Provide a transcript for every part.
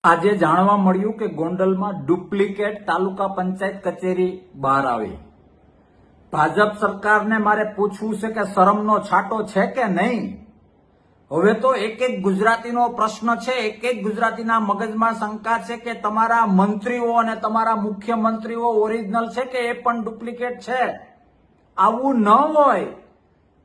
આજે જાણવા મળ્યું કે ગોંડલમાં ડુપ્લિકેટ તાલુકા પંચાયત કચેરી બહાર આવી। ભાજપ સરકારને મારે પૂછવું છે કે શરમનો છાંટો છે કે નહીં। હવે તો એક એક ગુજરાતીનો પ્રશ્ન છે, એક એક ગુજરાતીના મગજમાં શંકા છે કે તમારા મંત્રીઓ અને તમારા મુખ્યમંત્રીઓ ઓરિજિનલ છે કે એ પણ ડુપ્લિકેટ છે। આવું ન હોય।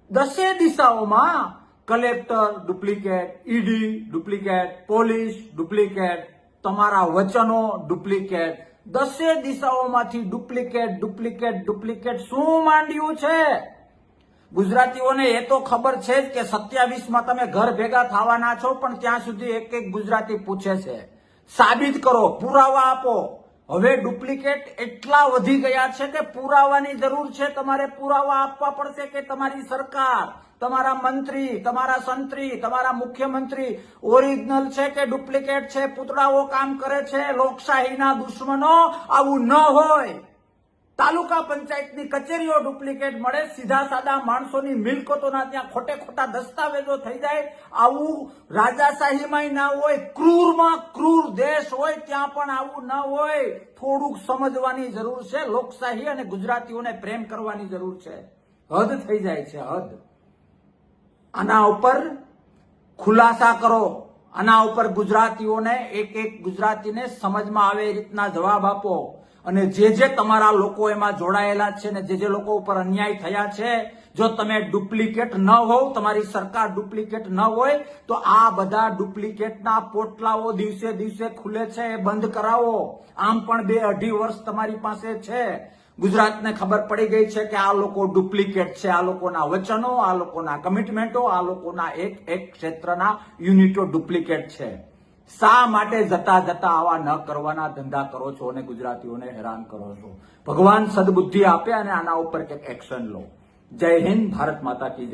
10 દિશાઓમાં collector duplicate, ED duplicate, police duplicate, તમારા વચનો ડુપ્લિકેટ, 10 દિશાઓમાંથી ડુપ્લિકેટ ડુપ્લિકેટ ડુપ્લિકેટ શું માંડ્યું છે। ગુજરાતીઓને એ તો ખબર છે જ કે 27માં તમે ઘર ભેગા થવાના છો, પણ ત્યાં સુધી એક એક ગુજરાતી પૂછે છે સાબિત કરો, પુરાવા આપો। હવે ડુપ્લિકેટ એટલા વધી ગયા છે કે પુરાવાની જરૂર છે। તમારે પુરાવા આપવા પડશે કે તમારી સરકાર, તમારા મંત્રી, તમારા સંત્રી, તમારા મુખ્યમંત્રી ઓરિજિનલ છે કે ડુપ્લિકેટ છે। પૂતળાઓ કામ કરે છે, લોકશાહીના દુશ્મનો આવું ન હોય। તાલુકા પંચાયતની કચેરીઓ ડુપ્લિકેટ મળે, સીધા સાદા માણસોની મિલકતોના ત્યાં ખોટે ખોટા દસ્તાવેજો થઈ જાય। આવું રાજાશાહીમાં ના હોય, ક્રૂરમાં ક્રૂર દેશ હોય ત્યાં પણ આવું ન હોય। થોડુંક સમજવાની જરૂર છે, લોકશાહી અને ગુજરાતીઓને પ્રેમ કરવાની જરૂર છે। હદ થઈ જાય છે, હદ। આના ઉપર ખુલાસા કરો, આના ઉપર ગુજરાતીઓને એક એક ગુજરાતીને સમજમાં આવે એ રીતના જવાબ આપો। અને જે તમારા લોકો એમાં જોડાયેલા છે ને જે લોકો ઉપર અન્યાય થયા છે, જો તમે ડુપ્લિકેટ ન હોવ, તમારી સરકાર ડુપ્લિકેટ ન હોય, તો આ બધા ડુપ્લિકેટના પોટલાઓ દિવસે દિવસે ખુલે છે, એ બંધ કરાવો। આમ પણ 2-2.5 વર્ષ તમારી પાસે છે। ગુજરાતને ખબર પડી ગઈ છે કે આ લોકો ડુપ્લિકેટ છે, આ લોકોના વચનો, આ લોકોના કમિટમેન્ટો, આ લોકોના એક એક ક્ષેત્રના યુનિટો ડુપ્લિકેટ છે। શા માટે જતા જતા આવા ન કરવાના ધંધા કરો છો અને ગુજરાતીઓને હેરાન કરો છો। ભગવાન સદબુદ્ધિ આપે અને આના ઉપર કંઈક એક્શન લો। જય હિન્દ, ભારત માતા કી જય।